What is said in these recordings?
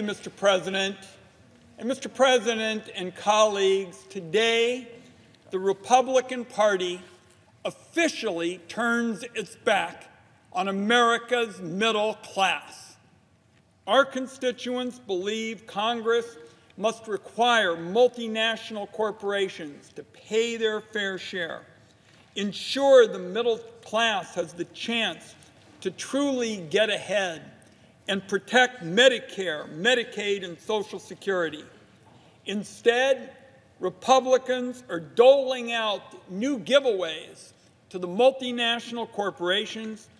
Mr. President. And Mr. President and colleagues, today the Republican Party officially turns its back on America's middle class. Our constituents believe Congress must require multinational corporations to pay their fair share, ensure the middle class has the chance to truly get ahead, and protect Medicare, Medicaid, and Social Security. Instead, Republicans are doling out new giveaways to the multinational corporations,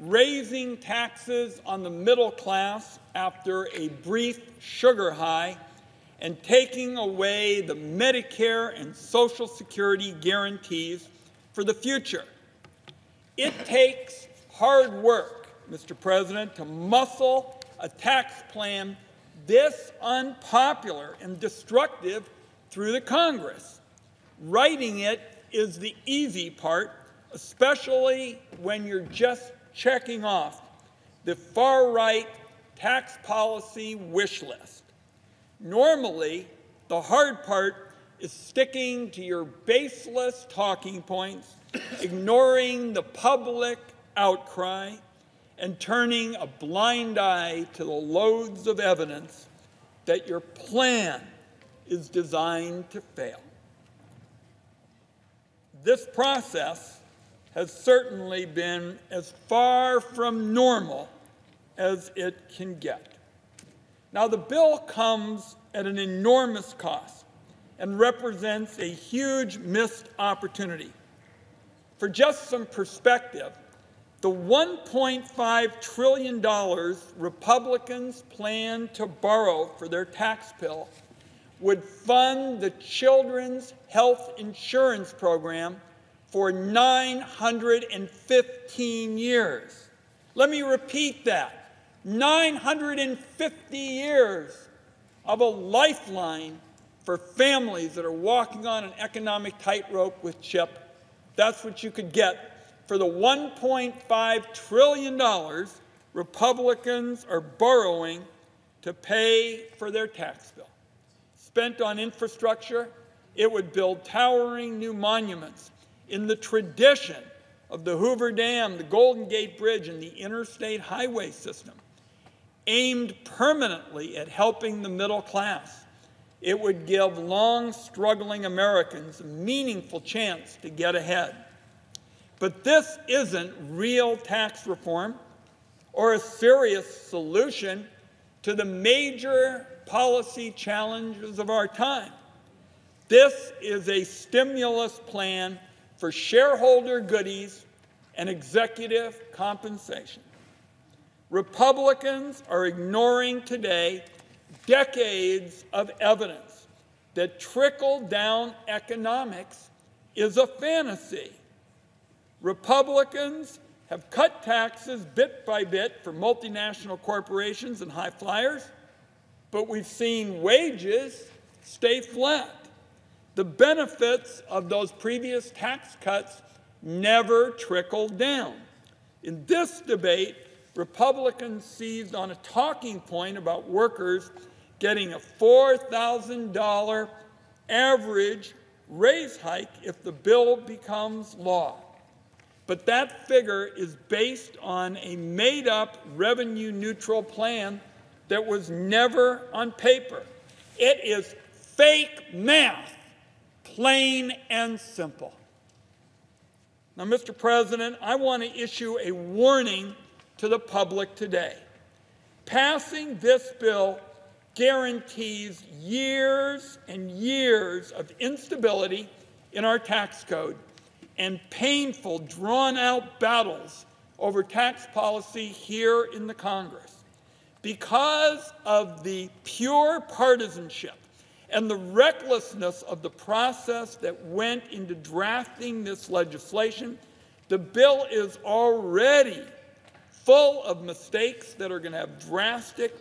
raising taxes on the middle class after a brief sugar high, and taking away the Medicare and Social Security guarantees for the future. It takes hard work, Mr. President, to muscle a tax plan this unpopular and destructive through the Congress. Writing it is the easy part, especially when you're just checking off the far-right tax policy wish list. Normally, the hard part is sticking to your baseless talking points, ignoring the public outcry, and turning a blind eye to the loads of evidence that your plan is designed to fail. This process has certainly been as far from normal as it can get. Now, the bill comes at an enormous cost and represents a huge missed opportunity. For just some perspective, the $1.5 trillion Republicans plan to borrow for their tax bill would fund the Children's Health Insurance Program for 915 years. Let me repeat that. 950 years of a lifeline for families that are walking on an economic tightrope with CHIP. That's what you could get for the $1.5 trillion Republicans are borrowing to pay for their tax bill. Spent on infrastructure, it would build towering new monuments in the tradition of the Hoover Dam, the Golden Gate Bridge, and the interstate highway system. Aimed permanently at helping the middle class, it would give long-struggling Americans a meaningful chance to get ahead. But this isn't real tax reform or a serious solution to the major policy challenges of our time. This is a stimulus plan for shareholder goodies and executive compensation. Republicans are ignoring today decades of evidence that trickle-down economics is a fantasy. Republicans have cut taxes bit by bit for multinational corporations and high flyers, but we've seen wages stay flat. The benefits of those previous tax cuts never trickled down. In this debate, Republicans seized on a talking point about workers getting a $4,000 average raise hike if the bill becomes law. But that figure is based on a made-up revenue-neutral plan that was never on paper. It is fake math, plain and simple. Now, Mr. President, I want to issue a warning to the public today. Passing this bill guarantees years and years of instability in our tax code and painful, drawn-out battles over tax policy here in the Congress. Because of the pure partisanship and the recklessness of the process that went into drafting this legislation, the bill is already full of mistakes that are going to have drastic,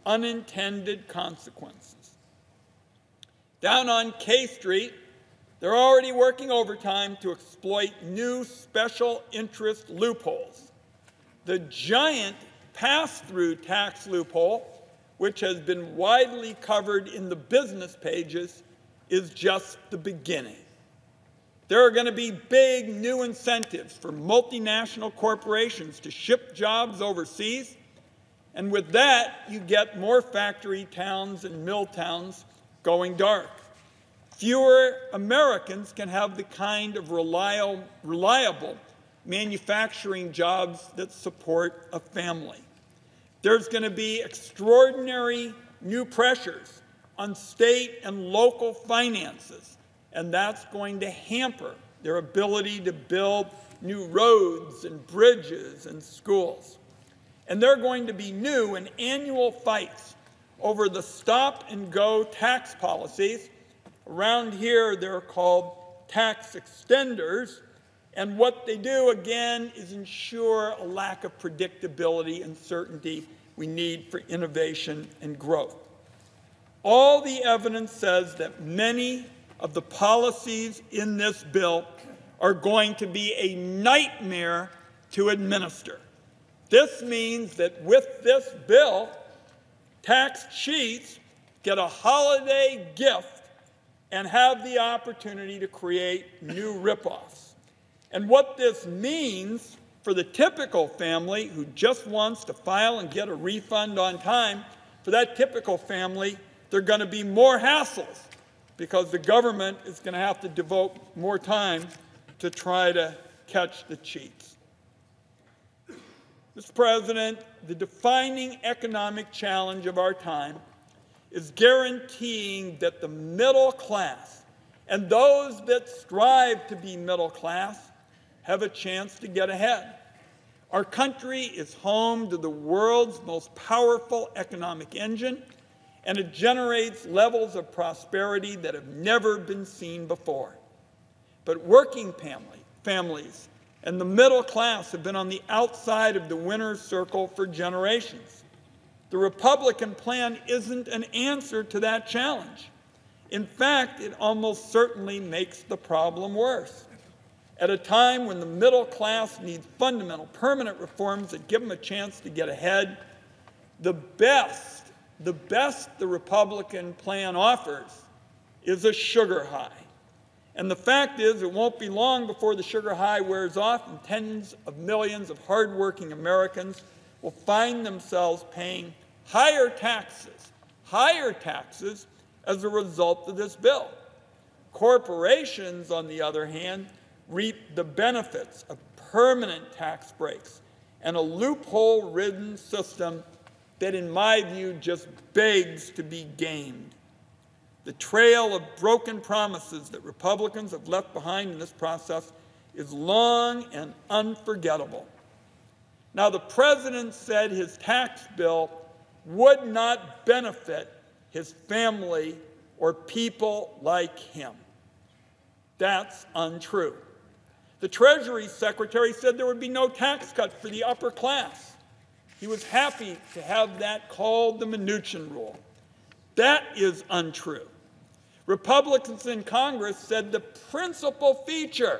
unintended consequences. Down on K Street, they're already working overtime to exploit new special interest loopholes. The giant pass-through tax loophole, which has been widely covered in the business pages, is just the beginning. There are going to be big new incentives for multinational corporations to ship jobs overseas, and with that, you get more factory towns and mill towns going dark. Fewer Americans can have the kind of reliable manufacturing jobs that support a family. There's going to be extraordinary new pressures on state and local finances, and that's going to hamper their ability to build new roads and bridges and schools. And there are going to be new and annual fights over the stop-and-go tax policies. Around here, they're called tax extenders, and what they do, again, is ensure a lack of predictability and certainty we need for innovation and growth. All the evidence says that many of the policies in this bill are going to be a nightmare to administer. This means that with this bill, tax cheats get a holiday gift and have the opportunity to create new ripoffs. And what this means for the typical family who just wants to file and get a refund on time, for that typical family, there are going to be more hassles because the government is going to have to devote more time to try to catch the cheats. Mr. President, the defining economic challenge of our time is guaranteeing that the middle class and those that strive to be middle class have a chance to get ahead. Our country is home to the world's most powerful economic engine, and it generates levels of prosperity that have never been seen before. But working families and the middle class have been on the outside of the winner's circle for generations. The Republican plan isn't an answer to that challenge. In fact, it almost certainly makes the problem worse. At a time when the middle class needs fundamental, permanent reforms that give them a chance to get ahead, the best the Republican plan offers is a sugar high. And the fact is, it won't be long before the sugar high wears off and tens of millions of hardworking Americans will find themselves paying higher taxes as a result of this bill. Corporations, on the other hand, reap the benefits of permanent tax breaks and a loophole-ridden system that, in my view, just begs to be gamed. The trail of broken promises that Republicans have left behind in this process is long and unforgettable. Now, the President said his tax bill would not benefit his family or people like him. That's untrue. The Treasury Secretary said there would be no tax cut for the upper class. He was happy to have that called the Mnuchin rule. That is untrue. Republicans in Congress said the principal feature,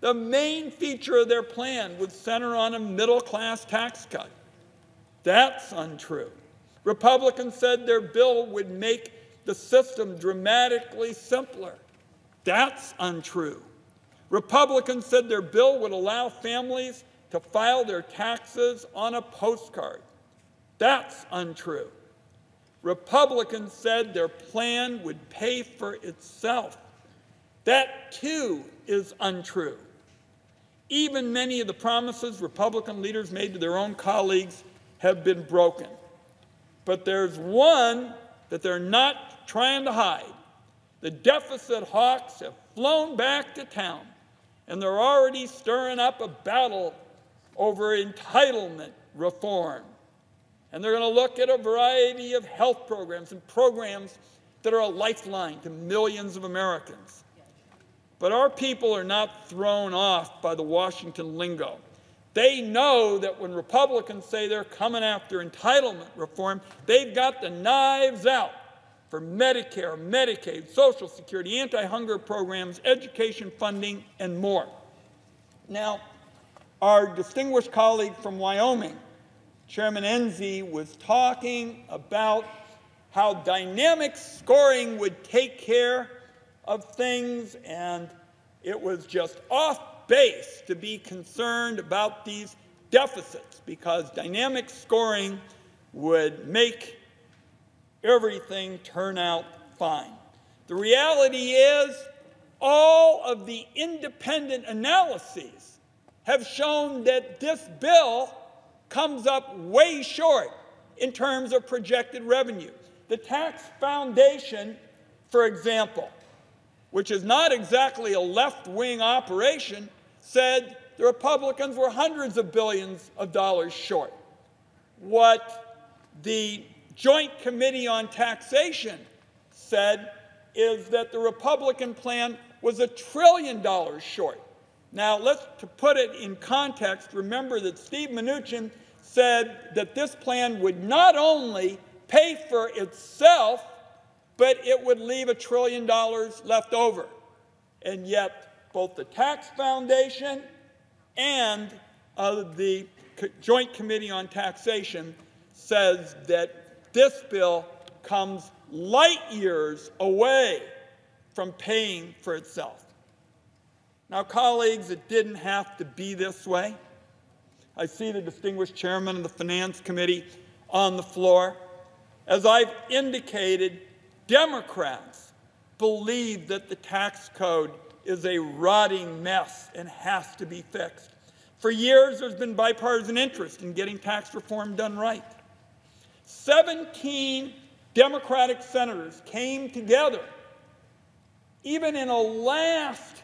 the main feature of their plan would center on a middle-class tax cut. That's untrue. Republicans said their bill would make the system dramatically simpler. That's untrue. Republicans said their bill would allow families to file their taxes on a postcard. That's untrue. Republicans said their plan would pay for itself. That, too, is untrue. Even many of the promises Republican leaders made to their own colleagues have been broken. But there's one that they're not trying to hide. The deficit hawks have flown back to town, and they're already stirring up a battle over entitlement reform. And they're going to look at a variety of health programs and programs that are a lifeline to millions of Americans. But our people are not thrown off by the Washington lingo. They know that when Republicans say they're coming after entitlement reform, they've got the knives out for Medicare, Medicaid, Social Security, anti-hunger programs, education funding, and more. Now, our distinguished colleague from Wyoming Chairman Enzi was talking about how dynamic scoring would take care of things, and it was just off base to be concerned about these deficits, because dynamic scoring would make everything turn out fine. The reality is, all of the independent analyses have shown that this bill comes up way short in terms of projected revenue. The Tax Foundation, for example, which is not exactly a left-wing operation, said the Republicans were hundreds of billions of dollars short. What the Joint Committee on Taxation said is that the Republican plan was $1 trillion short. Now, to put it in context, remember that Steve Mnuchin said that this plan would not only pay for itself, but it would leave $1 trillion left over. And yet, both the Tax Foundation and the Joint Committee on Taxation says that this bill comes light years away from paying for itself. Now, colleagues, it didn't have to be this way. I see the distinguished chairman of the Finance Committee on the floor. As I've indicated, Democrats believe that the tax code is a rotting mess and has to be fixed. For years, there's been bipartisan interest in getting tax reform done right. 17 Democratic senators came together, even in a last-ditch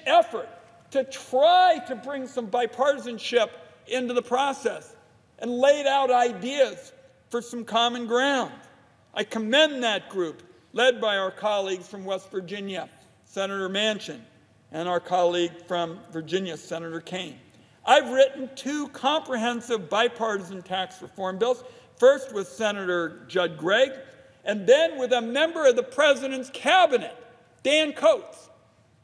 effort to try to bring some bipartisanship into the process, and laid out ideas for some common ground. I commend that group, led by our colleagues from West Virginia, Senator Manchin, and our colleague from Virginia, Senator Kaine. I've written 2 comprehensive bipartisan tax reform bills, first with Senator Judd Gregg, and then with a member of the President's cabinet, Dan Coates.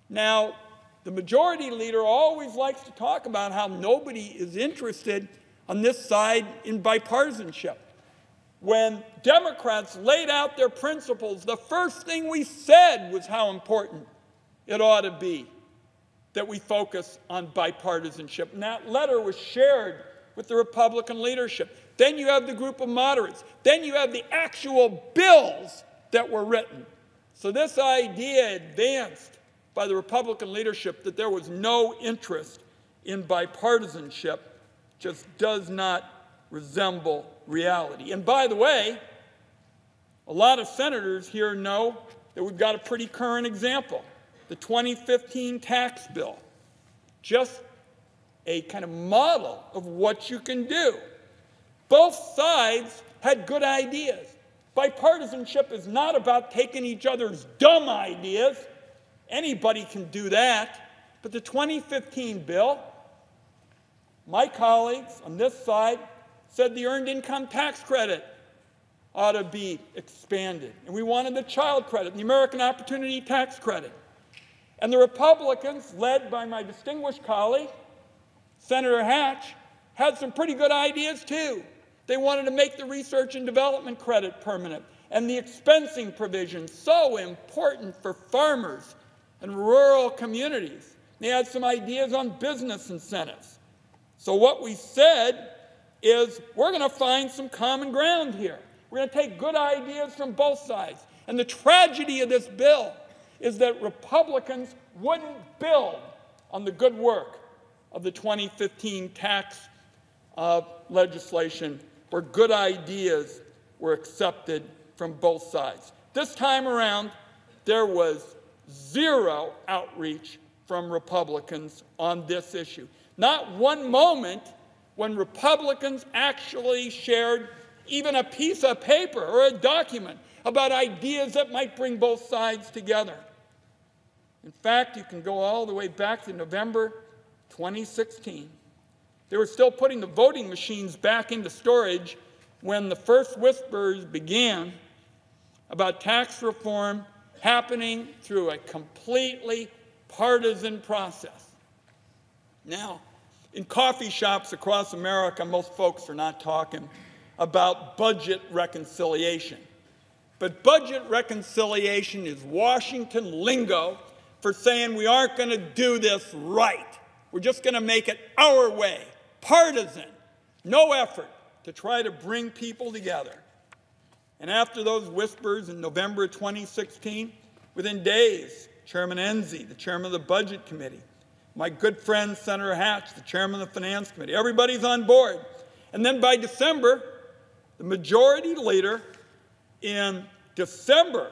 Now, the majority leader always likes to talk about how nobody is interested on this side in bipartisanship. When Democrats laid out their principles, the first thing we said was how important it ought to be that we focus on bipartisanship. And that letter was shared with the Republican leadership. Then you have the group of moderates. Then you have the actual bills that were written. So this idea advanced by the Republican leadership that there was no interest in bipartisanship just does not resemble reality. And by the way, a lot of senators here know that we've got a pretty current example. The 2015 tax bill, just a kind of model of what you can do. Both sides had good ideas. Bipartisanship is not about taking each other's dumb ideas. Anybody can do that. But the 2015 bill, my colleagues on this side said the earned income tax credit ought to be expanded. And we wanted the child credit, the American Opportunity Tax Credit. And the Republicans, led by my distinguished colleague, Senator Hatch, had some pretty good ideas too. They wanted to make the research and development credit permanent and the expensing provision so important for farmers and rural communities. They had some ideas on business incentives. So what we said is we're going to find some common ground here. We're going to take good ideas from both sides. And the tragedy of this bill is that Republicans wouldn't build on the good work of the 2015 tax legislation, where good ideas were accepted from both sides. This time around, there was zero outreach from Republicans on this issue. Not one moment when Republicans actually shared even a piece of paper or a document about ideas that might bring both sides together. In fact, you can go all the way back to November 2016. They were still putting the voting machines back into storage when the first whispers began about tax reform happening through a completely partisan process. Now, In coffee shops across America, most folks are not talking about budget reconciliation. But budget reconciliation is Washington lingo for saying we aren't going to do this right. We're just going to make it our way, partisan, no effort to try to bring people together. And after those whispers in November 2016, within days, Chairman Enzi, the chairman of the Budget Committee, my good friend Senator Hatch, the chairman of the Finance Committee, everybody's on board. And then by December, the majority leader in December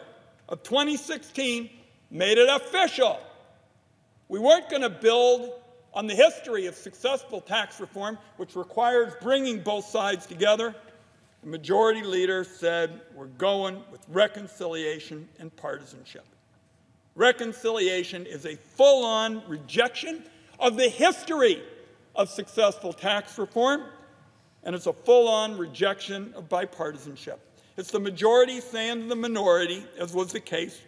of 2016 made it official. We weren't going to build on the history of successful tax reform, which requires bringing both sides together. The majority leader said, we're going with reconciliation and partisanship. Reconciliation is a full-on rejection of the history of successful tax reform, and it's a full-on rejection of bipartisanship. It's the majority saying to the minority, as was the case,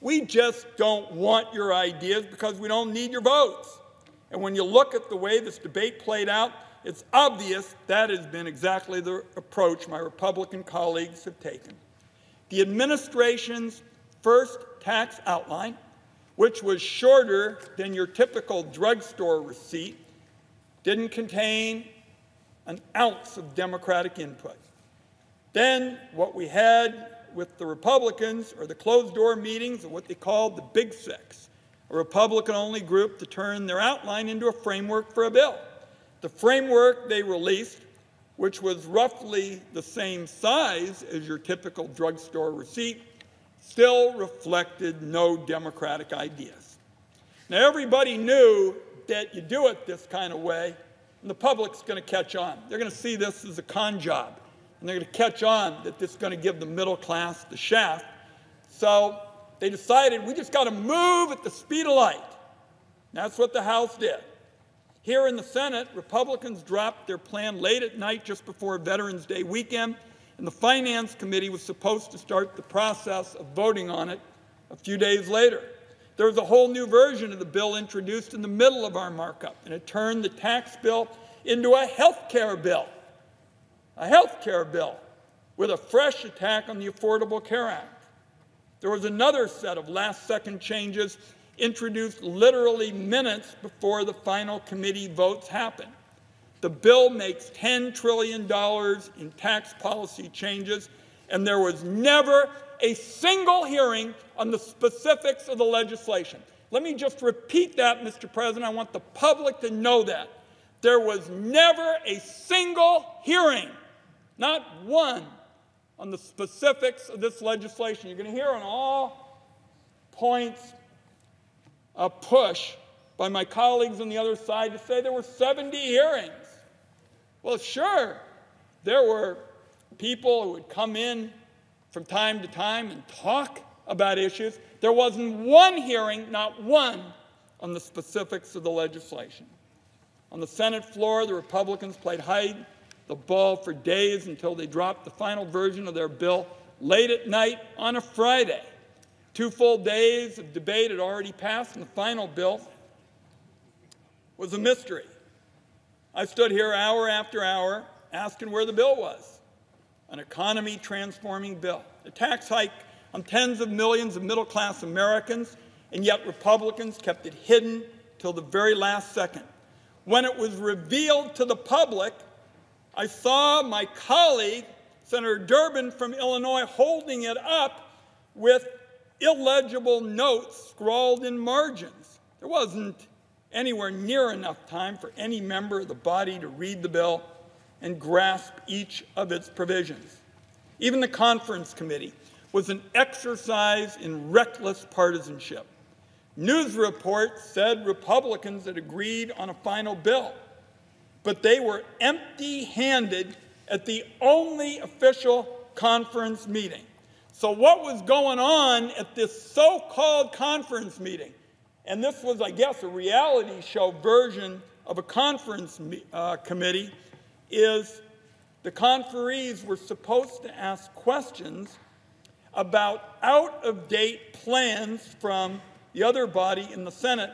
we just don't want your ideas because we don't need your votes. And when you look at the way this debate played out, it's obvious that has been exactly the approach my Republican colleagues have taken. The administration's first tax outline, which was shorter than your typical drugstore receipt, didn't contain an ounce of Democratic input. Then what we had with the Republicans are the closed-door meetings of what they called the Big Six, a Republican-only group to turn their outline into a framework for a bill. The framework they released, which was roughly the same size as your typical drugstore receipt, still reflected no Democratic ideas. Now, everybody knew that you do it this kind of way, and the public's going to catch on. They're going to see this as a con job, and they're going to catch on that this is going to give the middle class the shaft. So they decided we just got to move at the speed of light. That's what the House did. Here in the Senate, Republicans dropped their plan late at night just before Veterans Day weekend, and the Finance Committee was supposed to start the process of voting on it a few days later. There was a whole new version of the bill introduced in the middle of our markup, and it turned the tax bill into a health care bill with a fresh attack on the Affordable Care Act. There was another set of last-second changes introduced literally minutes before the final committee votes happened. The bill makes $10 trillion in tax policy changes, and there was never a single hearing on the specifics of the legislation. Let me just repeat that, Mr. President. I want the public to know that. There was never a single hearing, not one, on the specifics of this legislation. You're going to hear on all points a push by my colleagues on the other side to say there were 70 hearings. Well, sure, there were people who would come in from time to time and talk about issues. There wasn't one hearing, not one, on the specifics of the legislation. On the Senate floor, the Republicans played hide the ball for days until they dropped the final version of their bill late at night on a Friday. 2 full days of debate had already passed, and the final bill was a mystery. I stood here hour after hour asking where the bill was. An economy-transforming bill, a tax hike on tens of millions of middle-class Americans, and yet Republicans kept it hidden till the very last second. When it was revealed to the public, I saw my colleague, Senator Durbin from Illinois, holding it up with illegible notes scrawled in margins. There wasn't anywhere near enough time for any member of the body to read the bill and grasp each of its provisions. Even the conference committee was an exercise in reckless partisanship. News reports said Republicans had agreed on a final bill, but they were empty-handed at the only official conference meeting. So what was going on at this so-called conference meeting? And this was, I guess, a reality show version of a conference committee, is the conferees were supposed to ask questions about out-of-date plans from the other body in the Senate,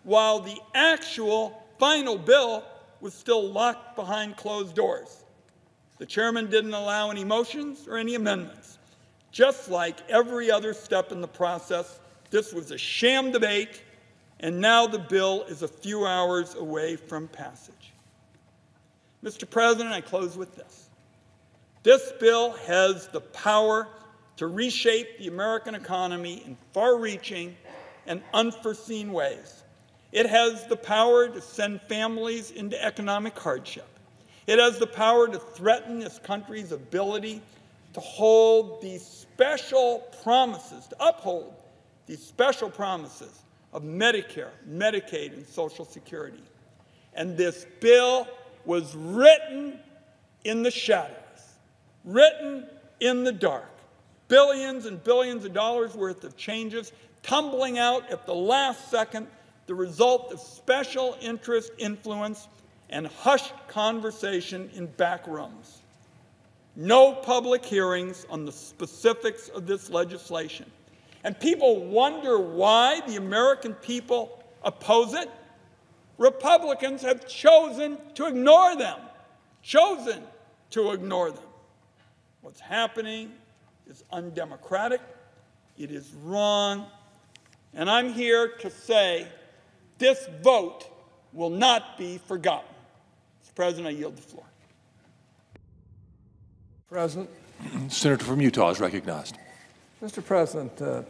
while the actual final bill was still locked behind closed doors. The chairman didn't allow any motions or any amendments. Just like every other step in the process, this was a sham debate, and now the bill is a few hours away from passage. Mr. President, I close with this. This bill has the power to reshape the American economy in far-reaching and unforeseen ways. It has the power to send families into economic hardship. It has the power to threaten this country's ability to hold these special promises, to uphold these special promises of Medicare, Medicaid, and Social Security. And this bill was written in the shadows, written in the dark. Billions and billions of dollars worth of changes tumbling out at the last second, the result of special interest influence and hushed conversation in back rooms. No public hearings on the specifics of this legislation. And people wonder why the American people oppose it. Republicans have chosen to ignore them, chosen to ignore them. What's happening is undemocratic, it is wrong, and I'm here to say this vote will not be forgotten. Mr. President, I yield the floor. President. Senator from Utah is recognized. Mr. President,